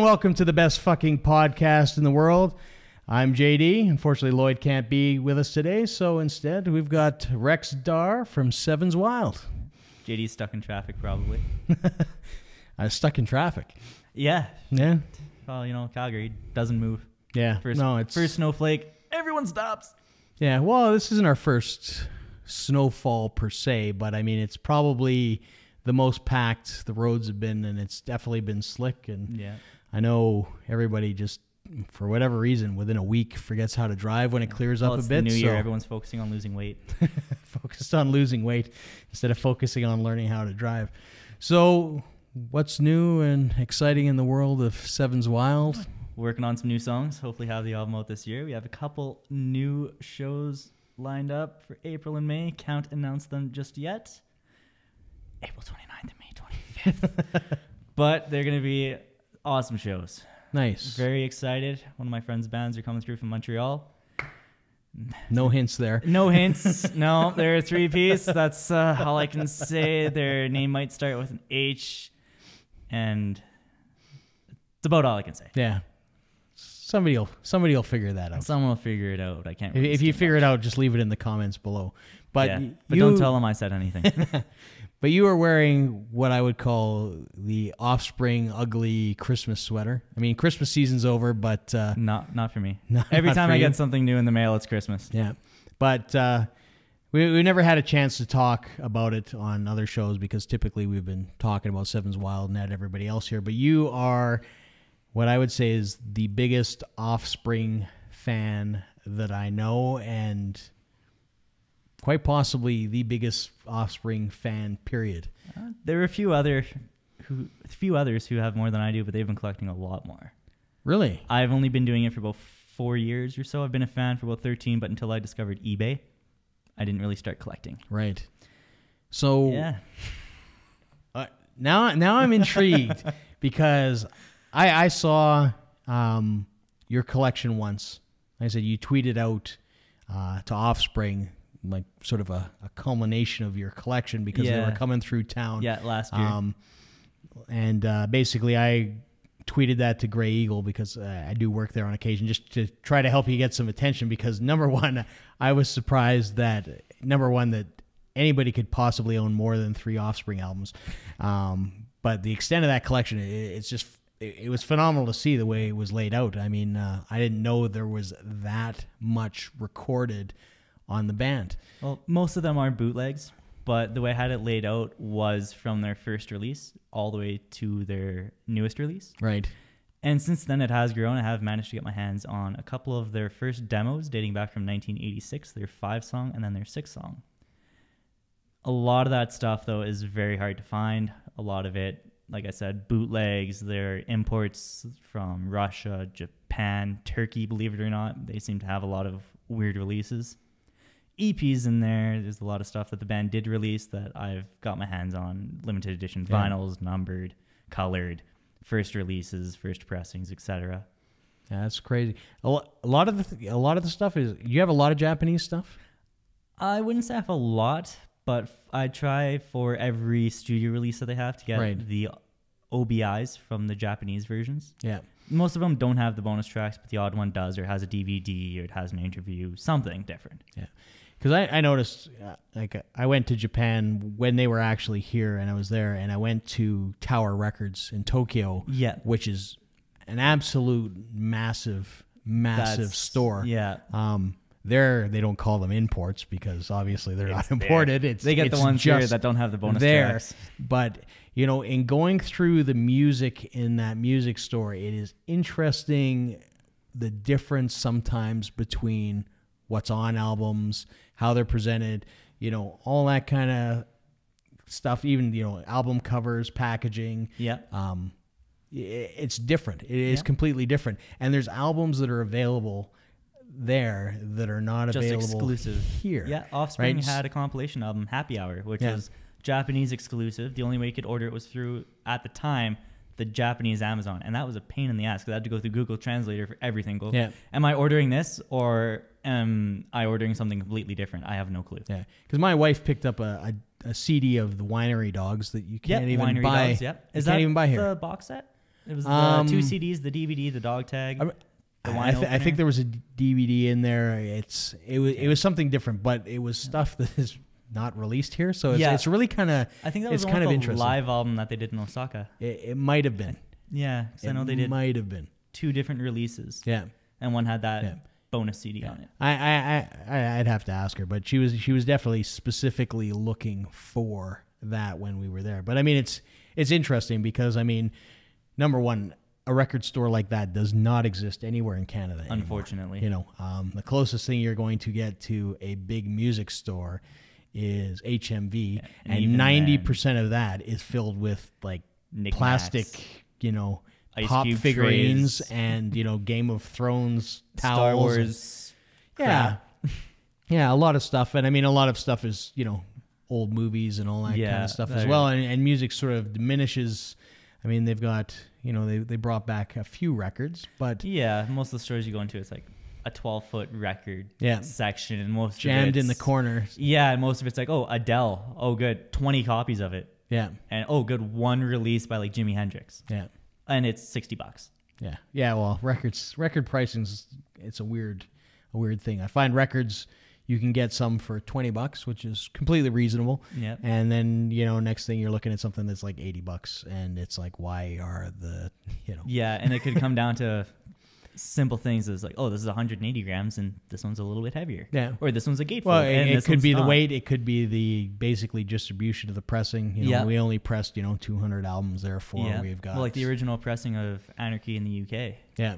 welcome to the best fucking podcast in the world. I'm JD. Unfortunately, Lloyd can't be with us today, so instead we've got Rex Darr from Sevens Wild. JD's stuck in traffic, probably. I'm stuck in traffic. Yeah. Yeah. Well, you know, Calgary doesn't move. Yeah. First snowflake, everyone stops. Yeah. Well, this isn't our first snowfall per se, but I mean, it's probably the most packed the roads have been, and it's definitely been slick. And yeah, I know everybody just, for whatever reason, within a week forgets how to drive when it clears up a bit. It's the new year. Everyone's focusing on losing weight. Focused on losing weight instead of focusing on learning how to drive. So what's new and exciting in the world of Sevens Wild? Working on some new songs. Hopefully have the album out this year. We have a couple new shows lined up for April and May. Can't announce them just yet. April 29th and May 25th. But they're going to be awesome shows. Nice. Very excited. One of my friend's bands are coming through from Montreal. No hints there. No hints. No, they're a three-piece. That's all I can say. Their name might start with an H, and it's about all I can say. Yeah. Somebody will figure that out. Someone will figure it out. I can't. If you figure it out, just leave it in the comments below. But yeah, but don't tell them I said anything. But you are wearing what I would call the Offspring ugly Christmas sweater. I mean, Christmas season's over, but not for me. Every time I get something new in the mail, it's Christmas. Yeah, but we never had a chance to talk about it on other shows because typically we've been talking about Sevens Wild and not everybody else here. But you are what I would say is the biggest Offspring fan that I know, and quite possibly the biggest Offspring fan, period. There are a few others who have more than I do, but they've been collecting a lot more. Really? I've only been doing it for about 4 years or so. I've been a fan for about 13, but until I discovered eBay, I didn't really start collecting. Right. So yeah. Now I'm intrigued because I saw your collection once. Like I said, you tweeted out to Offspring, like sort of a culmination of your collection because they were coming through town. Yeah, last year. And basically I tweeted that to Grey Eagle because I do work there on occasion just to try to help you get some attention because number one, I was surprised that anybody could possibly own more than 3 Offspring albums. But the extent of that collection, it was phenomenal to see the way it was laid out. I mean, I didn't know there was that much recorded on the band. Well, most of them are bootlegs, but the way I had it laid out was from their first release all the way to their newest release. Right. And since then it has grown. I have managed to get my hands on a couple of their first demos dating back from 1986, their 5-song and then their 6-song. A lot of that stuff, though, is very hard to find. A lot of it, like I said, bootlegs, their imports from Russia, Japan, Turkey, believe it or not. They seem to have a lot of weird releases. EPs in there. There's a lot of stuff that the band did release that I've got my hands on. Limited edition vinyls, numbered, colored, first releases, first pressings, etc. Yeah, that's crazy. A lot of the stuff is. You have a lot of Japanese stuff. I wouldn't say I have a lot, but I try for every studio release that they have to get the OBIs from the Japanese versions. Yeah. Most of them don't have the bonus tracks, but the odd one does, or it has a DVD, or it has an interview, something different. Yeah. Because I noticed, I went to Japan when they were actually here, and I was there, and I went to Tower Records in Tokyo, which is an absolute massive store. Yeah. There, they don't call them imports because obviously they're not imported. They get the ones here that don't have the bonus tracks. But, you know, in going through the music in that music store, it is interesting the difference sometimes between what's on albums, how they're presented, you know, all that kind of stuff, even, you know, album covers, packaging. Yeah. It's different. It is completely different. And there's albums that are available there that are not just available exclusive here. Yeah, Offspring had a compilation album, Happy Hour, which was Japanese exclusive. The only way you could order it was through, at the time, the Japanese Amazon, and that was a pain in the ass because I had to go through Google Translator for everything. Am I ordering this or am I ordering something completely different? I have no clue. Yeah, because my wife picked up a CD of the Winery Dogs that you can't even buy. Dogs, Is that even buy here. The box set? It was the 2 CDs, the DVD, the dog tag. I think there was a DVD in there. It was something different, but it was stuff that is not released here. So it's really kind of, I think that was kind of the interesting. live album that they did in Osaka. It might have been. Yeah, because I know they did. Might have been 2 different releases. Yeah, and one had that bonus CD on it. I'd have to ask her, but she was definitely specifically looking for that when we were there. But I mean, it's interesting because I mean, number one, a record store like that does not exist anywhere in Canada anymore. Unfortunately. You know, the closest thing you're going to get to a big music store is HMV, and 90% of that is filled with like plastic, you know, Ice pop Cube figurines trays. And, you know, Game of Thrones towels. Star Wars. Yeah, a lot of stuff. And I mean, a lot of stuff is, you know, old movies and all that kind of stuff as well. And music sort of diminishes. I mean, they've got, you know, they brought back a few records, but yeah, most of the stores you go into, it's like a 12-foot record section, and most jammed of it's in the corner. Yeah, and most of it's like, oh, Adele, oh good, 20 copies of it. Yeah, and oh good, one release by like Jimi Hendrix. Yeah, and it's $60. Yeah. Well, record pricing's it's a weird thing. I find records. You can get some for $20, which is completely reasonable. Yeah. And then, you know, next thing you're looking at something that's like $80, and it's like, why are the, you know? Yeah, and it could come down to simple things as like, oh, this is 180 grams, and this one's a little bit heavier. Yeah. Or this one's a gatefold. Well, and it could be the weight. It could be the basically distribution of the pressing. You know, we only pressed 200 albums. Therefore, we've got like the original pressing of Anarchy in the UK. Yeah.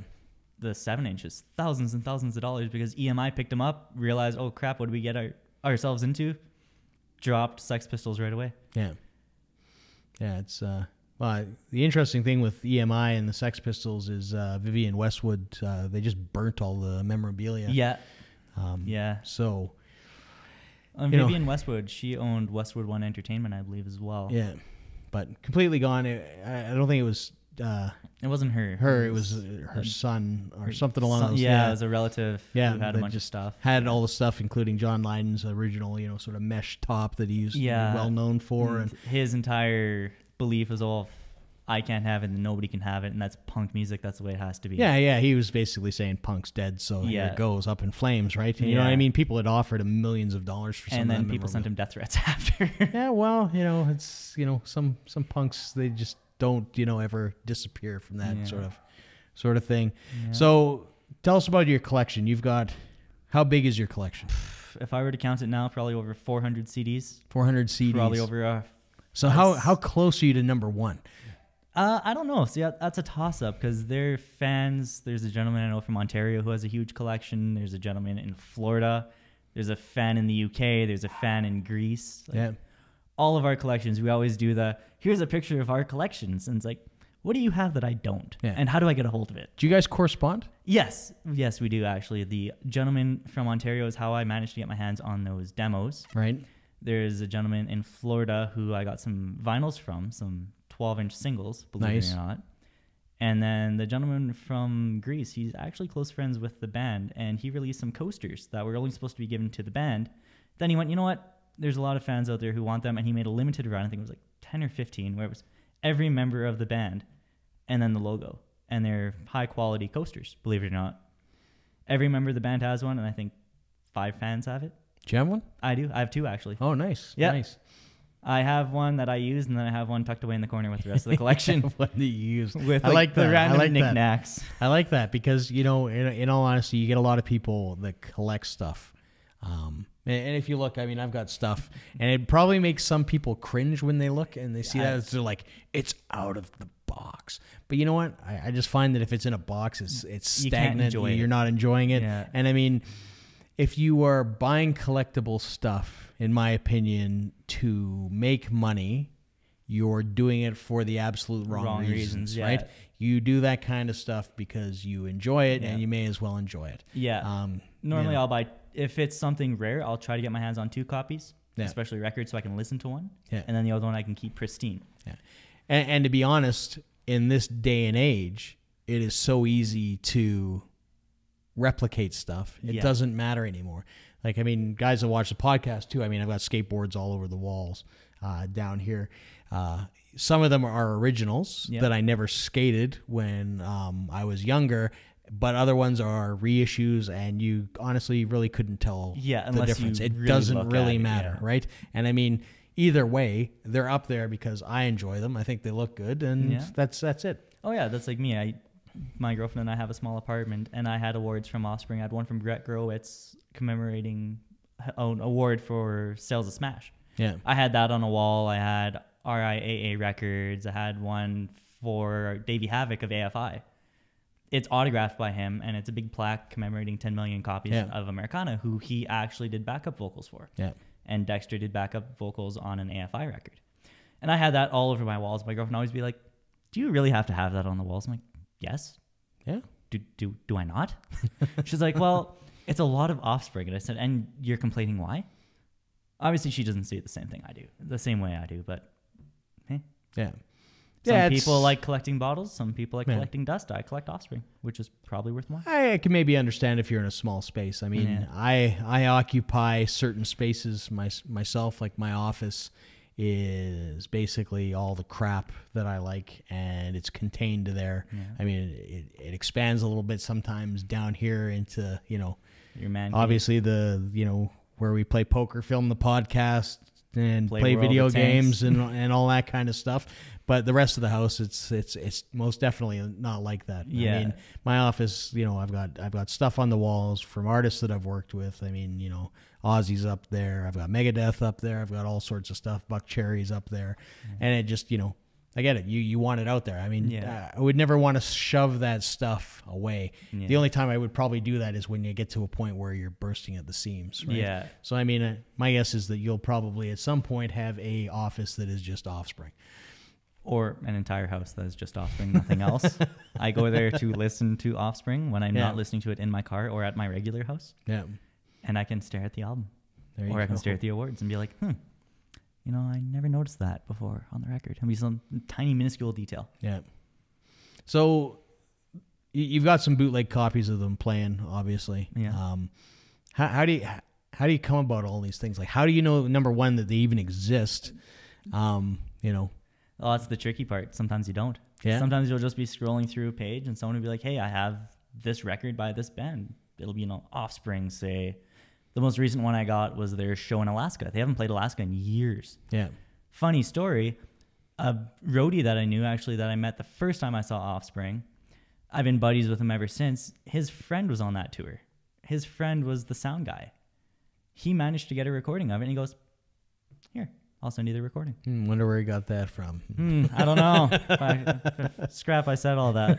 The 7-inches, thousands and thousands of dollars, because EMI picked them up, realized, oh crap, what did we get ourselves into? Dropped Sex Pistols right away. Yeah. It's well, the interesting thing with EMI and the Sex Pistols is Vivienne Westwood. They just burnt all the memorabilia. Yeah. So, Vivienne Westwood, she owned Westwood One Entertainment, I believe, as well. Yeah, but completely gone. I don't think it was. It wasn't her. It was her son or something along those lines. Yeah, it was a relative who had a bunch of stuff. Had all the stuff, including John Lydon's original, sort of mesh top that he used to be well known for. And his entire belief was, oh, I can't have it and nobody can have it, and that's punk music. That's the way it has to be. Yeah. He was basically saying punk's dead, so here it goes, up in flames, right? And you know what I mean? People had offered him millions of dollars for some of that. And then people sent him death threats after. Yeah, well, it's, some punks, they just don't ever disappear from that sort of thing. So tell us about your collection. You've got, how big is your collection? If I were to count it now, probably over 400 CDs. 400 CDs. Probably over so how close are you to number one? I don't know. See, that's a toss-up because they're fans. There's a gentleman I know from Ontario who has a huge collection. There's a gentleman in Florida. There's a fan in the UK. There's a fan in Greece. All of our collections, we always do here's a picture of our collections. And it's like, what do you have that I don't? Yeah. And how do I get a hold of it? Do you guys correspond? Yes, we do actually. The gentleman from Ontario is how I managed to get my hands on those demos. Right. There's a gentleman in Florida who I got some vinyls from, some 12-inch singles, believe it or not. And then the gentleman from Greece, he's actually close friends with the band, and he released some coasters that were only supposed to be given to the band. Then he went, you know what? There's a lot of fans out there who want them, and he made a limited run. I think it was like 10 or 15, where it was every member of the band and then the logo. And they're high-quality coasters, believe it or not. Every member of the band has one, and I think 5 fans have it. Do you have one? I do. I have 2, actually. Oh, nice. Yeah. Nice. I have one that I use, and then I have one tucked away in the corner with the rest of the collection. What do you use? With I like the that. random knickknacks. I like that because, in all honesty, you get a lot of people that collect stuff. And if you look, I mean, I've got stuff, and it probably makes some people cringe when they look and they see that. They're like, it's out of the box. But you know what? I just find that if it's in a box, it's stagnant. You're not enjoying it. Yeah. And I mean, if you are buying collectible stuff, in my opinion, to make money, you're doing it for the absolute wrong reasons, right? You do that kind of stuff because you enjoy it, and you may as well enjoy it. Yeah. Normally, I'll buy, if it's something rare, I'll try to get my hands on 2 copies, especially records, so I can listen to one. Yeah. And then the other one I can keep pristine. Yeah. And to be honest, in this day and age, it is so easy to replicate stuff. It doesn't matter anymore. Like, I mean, guys that watch the podcast too, I mean, I've got skateboards all over the walls. down here. Some of them are originals that I never skated when I was younger, but other ones are reissues, and you honestly really couldn't tell the difference. It doesn't really matter, right? And I mean, either way, they're up there because I enjoy them. I think they look good, and that's it. Oh yeah, that's like me. My girlfriend and I have a small apartment, and I had awards from Offspring. I had one from Brett Gurewitz commemorating an award for sales of Smash. Yeah, I had that on a wall. I had RIAA records. I had one for Davey Havoc of AFI. It's autographed by him, and it's a big plaque commemorating 10 million copies of Americana, who he actually did backup vocals for. Yeah. And Dexter did backup vocals on an AFI record. And I had that all over my walls. My girlfriend always be like, do you really have to have that on the walls? I'm like, yes. Yeah. Do I not? She's like, well, it's a lot of Offspring. And I said, and you're complaining why? Obviously, she doesn't see it the same thing I do, the same way I do, but hey. Yeah. Some people like collecting bottles. Some people like collecting dust. I collect Offspring, which is probably worth more. I can maybe understand if you're in a small space. I mean, I occupy certain spaces myself. Like my office is basically all the crap that I like, and it's contained to there. Yeah. I mean, it expands a little bit sometimes down here into, your man obviously where we play poker, film the podcast, and play video games and all that kind of stuff. But the rest of the house, it's most definitely not like that. Yeah. I mean, my office, I've got stuff on the walls from artists that I've worked with. I mean, Ozzy's up there. I've got Megadeth up there. I've got all sorts of stuff. Buck Cherry's up there. And it just, I get it. You want it out there. I mean, I would never want to shove that stuff away. Yeah. The only time I would probably do that is when you get to a point where you're bursting at the seams. Right? Yeah. So, I mean, my guess is that you'll probably at some point have a office that is just Offspring. Or an entire house that is just Offspring, nothing else. I go there to listen to Offspring when I'm not listening to it in my car or at my regular house. Yeah. And I can stare at the album. Or I can stare at the awards and be like, I never noticed that before on the record. It'll be some tiny, minuscule detail. Yeah. So you've got some bootleg copies of them playing, obviously. Yeah. How do you come about all these things? Like, how do you know, number one, that they even exist? Oh, that's the tricky part. Sometimes you don't. Yeah. Sometimes you'll just be scrolling through a page and someone will be like, hey, I have this record by this band. It'll be, Offspring, say. The most recent one I got was their show in Alaska. They haven't played Alaska in years. Yeah. Funny story. A roadie that I knew, actually, that I met the first time I saw Offspring, I've been buddies with him ever since. His friend was on that tour. His friend was the sound guy. He managed to get a recording of it, and he goes, here, I'll send you the recording. Wonder where he got that from. I don't know. Scrap, I said all that.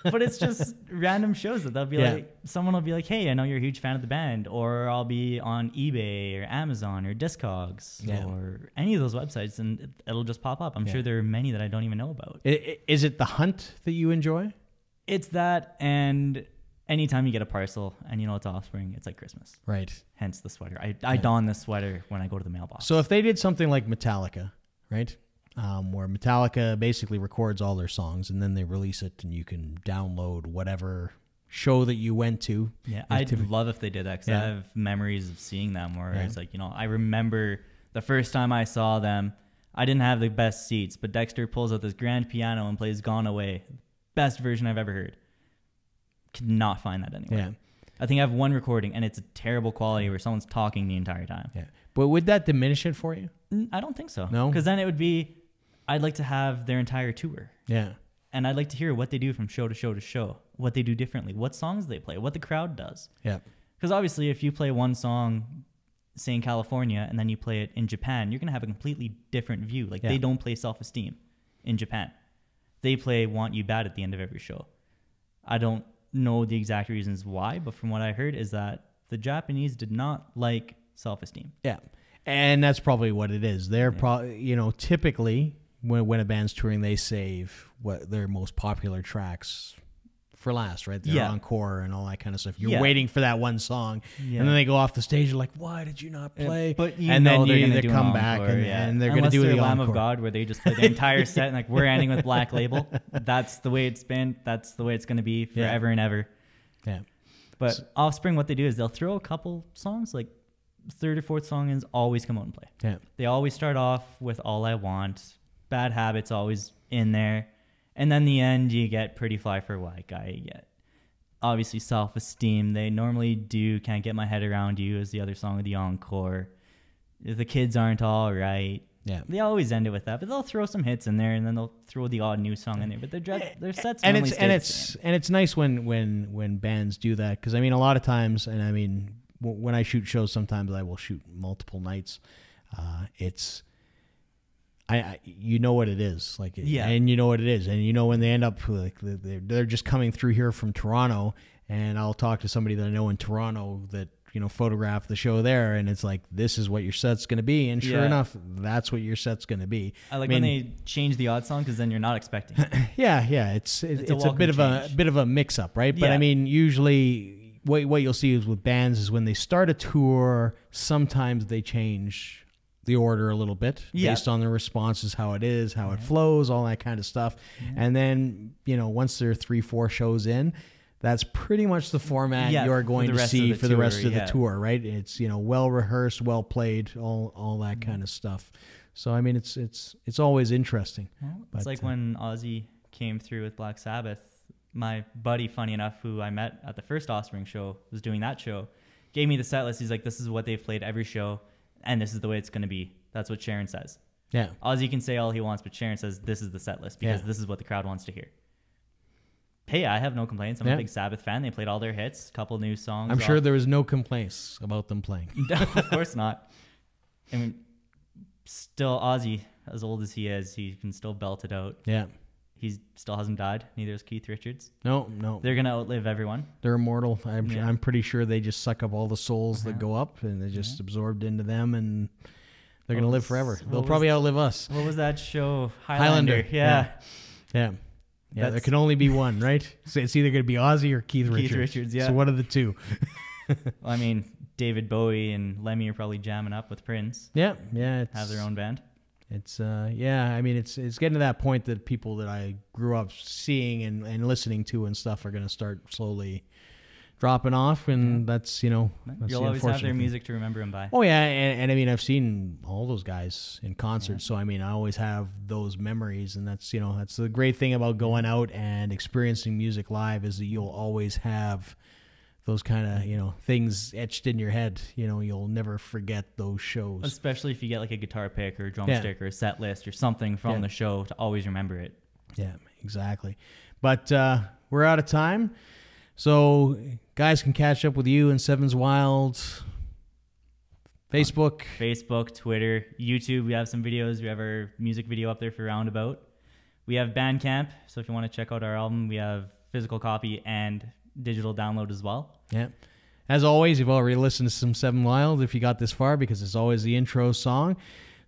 But it's just random shows that they'll be like, someone will be like, hey, I know you're a huge fan of the band. Or I'll be on eBay or Amazon or Discogs or any of those websites, and it'll just pop up. I'm sure there are many that I don't even know about. Is it the hunt that you enjoy? It's that, and anytime you get a parcel and it's Offspring, it's like Christmas. Right. Hence the sweater. I don this sweater when I go to the mailbox. So if they did something like Metallica, right, where Metallica basically records all their songs and then they release it and you can download whatever show that you went to. Yeah, I'd love if they did that because I have memories of seeing them where it's like, I remember the first time I saw them, I didn't have the best seats, but Dexter pulls out this grand piano and plays Gone Away. Best version I've ever heard. Could not find that anywhere. Yeah. I think I have one recording and it's a terrible quality where someone's talking the entire time. Yeah. But would that diminish it for you? I don't think so. No? Because then it would be, I'd like to have their entire tour. Yeah. And I'd like to hear what they do from show to show to show, what they do differently, what songs they play, what the crowd does. Yeah. Because obviously if you play one song, say in California, and then you play it in Japan, you're going to have a completely different view. Like they don't play Self-Esteem in Japan. They play Want You Bad at the end of every show. I don't know the exact reasons why, but from what I heard is that the Japanese did not like Self-Esteem. Yeah. And that's probably what it is. They're probably, typically when a band's touring, they save what their most popular tracks for last, right? Their encore and all that kind of stuff. You're waiting for that one song, and then they go off the stage. You're like, why did you not play? But and then they come back and they're going to do the Lamb encore. of God, where they just play the entire set and like we're ending with Black Label. That's the way it's been. That's the way it's going to be forever and ever. Yeah. But Offspring, what they do is they'll throw a couple songs like third or fourth song is always come out and play. Yeah. They always start off with All I Want. Bad Habits always in there. And then the end, you get Pretty Fly for a White Guy. You get obviously Self-Esteem. They normally do Can't Get My Head Around You as the other song of the encore. The Kids Aren't All Right. Yeah. They always end it with that, but they'll throw some hits in there, and then they'll throw the odd new song in there. But their sets normally stay the same. And it's nice when bands do that, because I mean a lot of times, and I mean when I shoot shows, sometimes I will shoot multiple nights. It's you know what it is, like, yeah, and you know what it is, and you know when they end up like they're just coming through here from Toronto, and I'll talk to somebody that I know in Toronto that photograph the show there, and it's like, this is what your set's going to be, and sure enough, that's what your set's going to be. I mean, when they change the odd song, because then you're not expecting it. yeah, it's a bit of a mix up, right? But I mean, usually what you'll see is with bands is when they start a tour, sometimes they change the order a little bit based on the responses, how it is, how it flows, all that kind of stuff. And then once they're 3-4 shows in, that's pretty much the format you're going to see for the rest of the tour, right? It's well rehearsed, well played, all that kind of stuff. So I mean, it's always interesting. Well, it's like when Ozzy came through with Black Sabbath. My buddy, funny enough, who I met at the first Offspring show, was doing that show, gave me the set list. He's like, "This is what they've played every show, and this is the way it's going to be." That's what Sharon says. Yeah, Ozzy can say all he wants, but Sharon says this is the set list because this is what the crowd wants to hear. Hey, I have no complaints. I'm a big Sabbath fan. They played all their hits, a couple new songs. I'm sure there was no complaints about them playing. Of course not. I mean, still Ozzy, as old as he is, he can still belt it out. Yeah. He still hasn't died. Neither has Keith Richards. No. They're going to outlive everyone. They're immortal. I'm pretty sure they just suck up all the souls that go up, and they're just absorbed into them, and they're going to live forever. They'll probably outlive us. What was that show? Highlander. Yeah. Yeah, there can only be one, right? So it's either going to be Ozzy or Keith Richards. Yeah. So what are the two? Well, I mean, David Bowie and Lemmy are probably jamming up with Prince. Yeah. Have their own band. It's I mean, it's getting to that point that people that I grew up seeing and listening to and stuff are going to start slowly dropping off, and that's you'll always have their music to remember them by. Oh yeah, and I mean, I've seen all those guys in concert, so I mean, I always have those memories, and that's that's the great thing about going out and experiencing music live, is that you'll always have those kind of things etched in your head. You'll never forget those shows, especially if you get like a guitar pick or a drumstick or a set list or something from the show to always remember it. Yeah, exactly. But we're out of time. So guys can catch up with you and Sevens Wild. Facebook, Twitter, YouTube. We have some videos. We have our music video up there for Roundabout. We have Bandcamp. So if you want to check out our album, we have physical copy and digital download as well. Yeah. As always, you've already listened to some Seven Wild if you got this far, because it's always the intro song.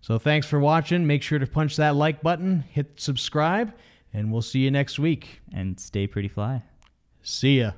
So thanks for watching. Make sure to punch that like button, hit subscribe, and we'll see you next week. And stay pretty fly. See ya.